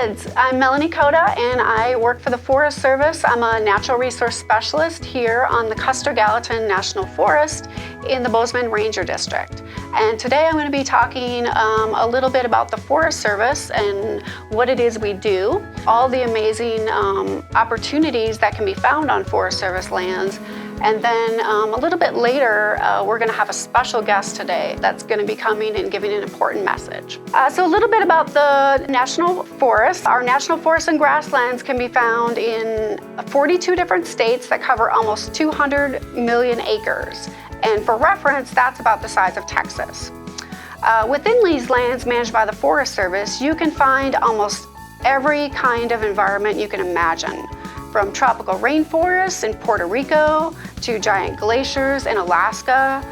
kids, I'm Melanie Coda and I work for the Forest Service. I'm a natural resource specialist here on the Custer-Gallatin National Forest in the Bozeman Ranger District. And today I'm going to be talking a little bit about the Forest Service and what it is we do, all the amazing opportunities that can be found on Forest Service lands. And then a little bit later, we're going to have a special guest today that's going to be coming and giving an important message. So a little bit about the National Forest. Our National Forests and grasslands can be found in 42 different states that cover almost 200 million acres. And for reference, that's about the size of Texas. Within these lands managed by the Forest Service, you can find almost every kind of environment you can imagine. From tropical rainforests in Puerto Rico, to giant glaciers in Alaska,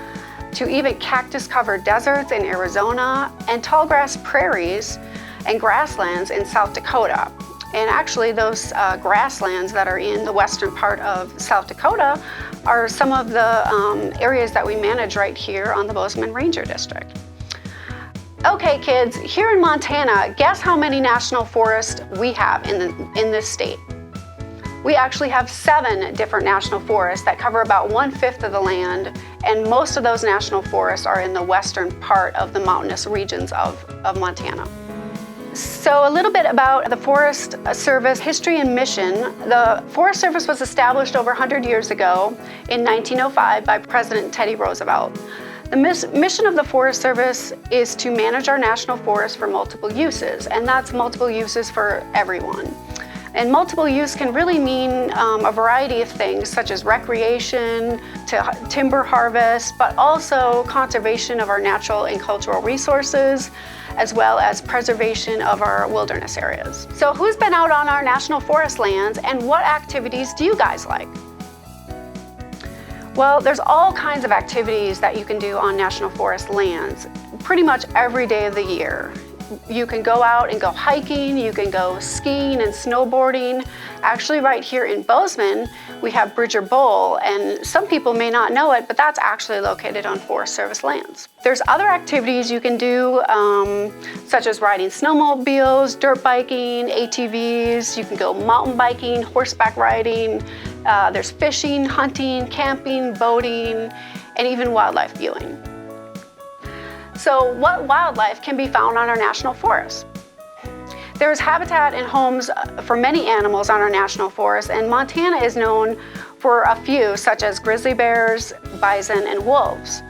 to even cactus-covered deserts in Arizona, and tallgrass prairies and grasslands in South Dakota. And actually those grasslands that are in the western part of South Dakota are some of the areas that we manage right here on the Bozeman Ranger District. Okay kids, here in Montana, guess how many national forests we have in this state? We actually have 7 different national forests that cover about 1/5 of the land, and most of those national forests are in the western part of the mountainous regions of Montana. So a little bit about the Forest Service history and mission. The Forest Service was established over 100 years ago in 1905 by President Teddy Roosevelt. The mission of the Forest Service is to manage our national forests for multiple uses, and that's multiple uses for everyone. And multiple use can really mean a variety of things, such as recreation, to timber harvest, but also conservation of our natural and cultural resources, as well as preservation of our wilderness areas. So who's been out on our national forest lands, and what activities do you guys like? Well, there's all kinds of activities that you can do on national forest lands, pretty much every day of the year. You can go out and go hiking, you can go skiing and snowboarding. Actually, right here in Bozeman, we have Bridger Bowl, and some people may not know it, but that's actually located on Forest Service lands. There's other activities you can do, such as riding snowmobiles, dirt biking, ATVs. You can go mountain biking, horseback riding. There's fishing, hunting, camping, boating, and even wildlife viewing. So what wildlife can be found on our national forests? There's habitat and homes for many animals on our national forests, and Montana is known for a few, such as grizzly bears, bison, and wolves.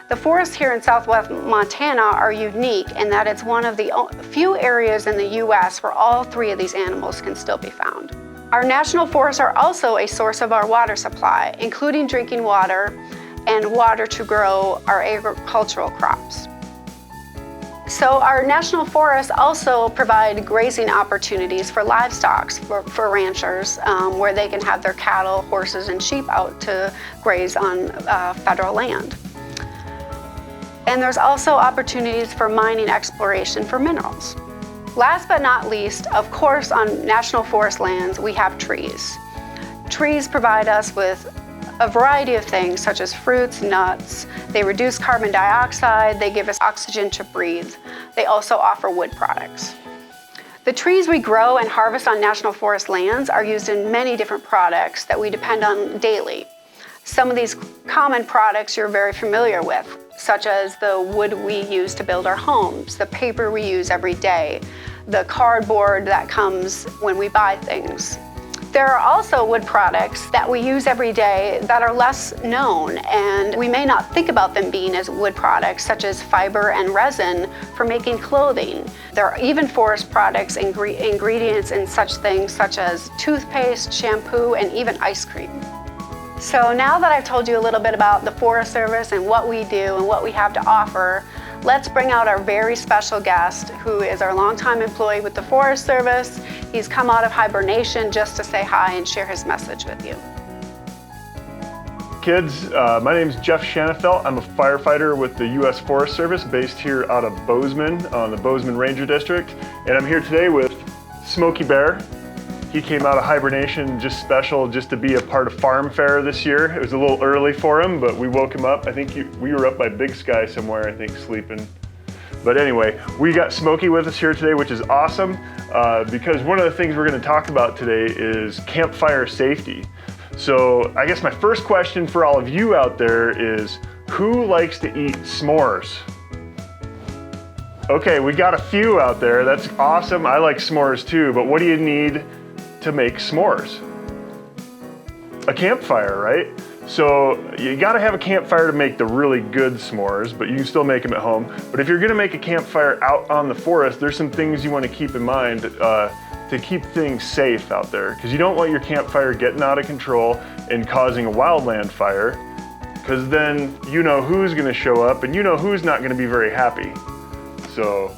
The forests here in southwest Montana are unique in that it's one of the few areas in the U.S. where all 3 of these animals can still be found. Our national forests are also a source of our water supply, including drinking water and water to grow our agricultural crops. So our national forests also provide grazing opportunities for livestock, for ranchers, where they can have their cattle, horses, and sheep out to graze on federal land. And there's also opportunities for mining exploration for minerals. Last but not least, of course, on national forest lands, we have trees. Trees provide us with a variety of things, such as fruits, nuts. They reduce carbon dioxide, they give us oxygen to breathe. They also offer wood products. The trees we grow and harvest on national forest lands are used in many different products that we depend on daily. Some of these common products you're very familiar with, such as the wood we use to build our homes, the paper we use every day, the cardboard that comes when we buy things. There are also wood products that we use every day that are less known, and we may not think about them being as wood products, such as fiber and resin for making clothing. There are even forest products, ingredients in such things such as toothpaste, shampoo, and even ice cream. So now that I've told you a little bit about the Forest Service and what we do and what we have to offer, let's bring out our very special guest, who is our longtime employee with the Forest Service. He's come out of hibernation just to say hi and share his message with you. Kids, my name is Jeff Shanafel. I'm a firefighter with the U.S. Forest Service based here out of Bozeman on the Bozeman Ranger District. And I'm here today with Smokey Bear. He came out of hibernation just to be a part of Farm Fair this year. It was a little early for him, but we woke him up. I think we were up by Big Sky somewhere, I think, sleeping. But anyway, we got Smokey with us here today, which is awesome because one of the things we're going to talk about today is campfire safety. So I guess my first question for all of you out there is, who likes to eat s'mores? Okay, we got a few out there. That's awesome. I like s'mores too, but what do you need to make s'mores? A campfire, right? So you gotta have a campfire to make the really good s'mores, but you can still make them at home. But if you're gonna make a campfire out on the forest, there's some things you wanna keep in mind to keep things safe out there, because you don't want your campfire getting out of control and causing a wildland fire, because then you know who's gonna show up and you know who's not gonna be very happy. So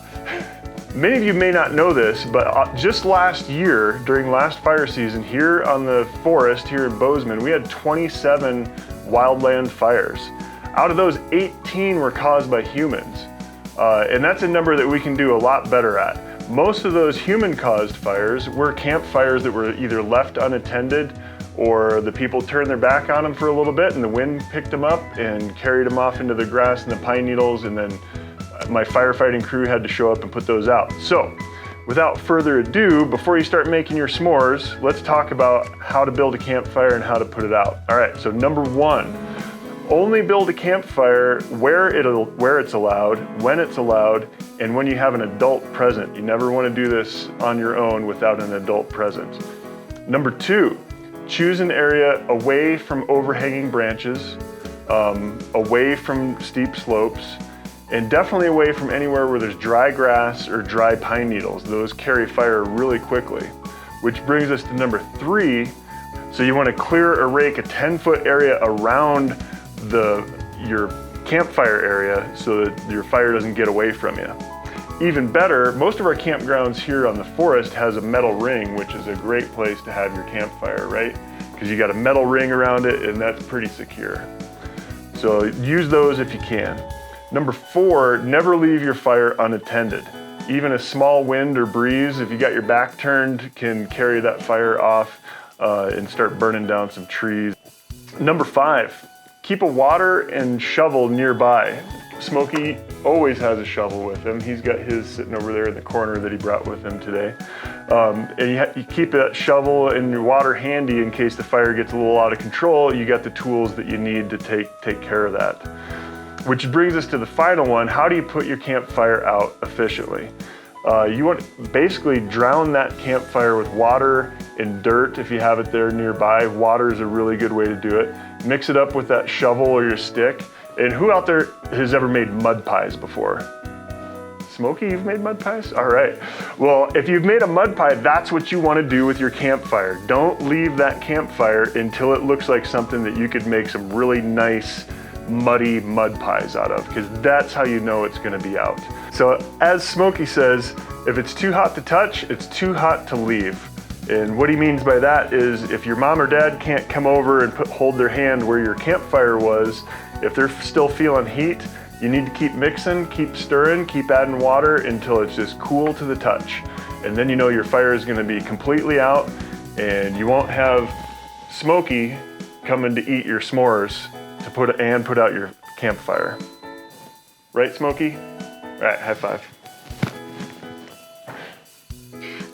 many of you may not know this, but just last year, during last fire season, here on the forest, here in Bozeman, we had 27 wildland fires. Out of those, 18 were caused by humans. And that's a number that we can do a lot better at. Most of those human-caused fires were campfires that were either left unattended or the people turned their back on them for a little bit and the wind picked them up and carried them off into the grass and the pine needles, and then my firefighting crew had to show up and put those out. So without further ado, before you start making your s'mores, let's talk about how to build a campfire and how to put it out. All right, so number one, only build a campfire where it's allowed, when it's allowed, and when you have an adult present. You never want to do this on your own without an adult present. Number two, choose an area away from overhanging branches, away from steep slopes, and definitely away from anywhere where there's dry grass or dry pine needles. Those carry fire really quickly. Which brings us to number three. So you want to clear or rake a 10-foot area around your campfire area so that your fire doesn't get away from you. Even better, most of our campgrounds here on the forest has a metal ring, which is a great place to have your campfire, right? Because you got a metal ring around it and that's pretty secure. So use those if you can. Number four, never leave your fire unattended. Even a small wind or breeze, if you got your back turned, can carry that fire off and start burning down some trees. Number five, keep a water and shovel nearby. Smokey always has a shovel with him. He's got his sitting over there in the corner that he brought with him today. And you keep that shovel and your water handy in case the fire gets a little out of control. You got the tools that you need to take care of that. Which brings us to the final one. How do you put your campfire out efficiently? You want to basically drown that campfire with water and dirt if you have it there nearby. Water is a really good way to do it. Mix it up with that shovel or your stick. And who out there has ever made mud pies before? Smokey, you've made mud pies? All right. Well, if you've made a mud pie, that's what you want to do with your campfire. Don't leave that campfire until it looks like something that you could make some really nice muddy mud pies out of, because that's how you know it's going to be out. So as Smokey says, if it's too hot to touch, it's too hot to leave. And what he means by that is if your mom or dad can't come over and hold their hand where your campfire was, if they're still feeling heat, you need to keep mixing, keep stirring, keep adding water until it's just cool to the touch. And then you know your fire is going to be completely out and you won't have Smokey coming to eat your s'mores to put out your campfire. Right, Smokey? All right, high five.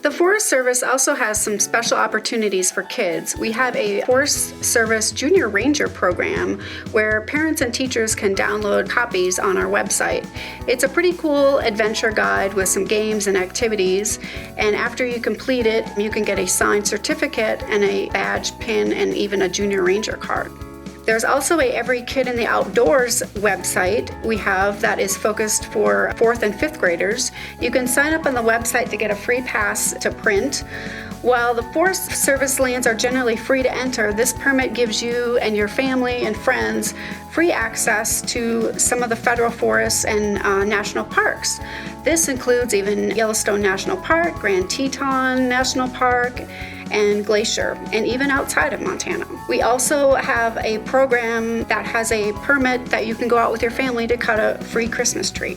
The Forest Service also has some special opportunities for kids. We have a Forest Service Junior Ranger program where parents and teachers can download copies on our website. It's a pretty cool adventure guide with some games and activities, and after you complete it, you can get a signed certificate and a badge, pin, and even a Junior Ranger card. There's also a Every Kid in the Outdoors website we have that is focused for 4th and 5th graders. You can sign up on the website to get a free pass to print. While the Forest Service lands are generally free to enter, this permit gives you and your family and friends free access to some of the federal forests and national parks. This includes even Yellowstone National Park, Grand Teton National Park, and Glacier, and even outside of Montana. We also have a program that has a permit that you can go out with your family to cut a free Christmas tree.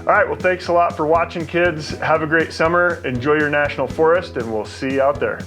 All right, well, thanks a lot for watching, kids. Have a great summer. Enjoy your national forest, and we'll see you out there.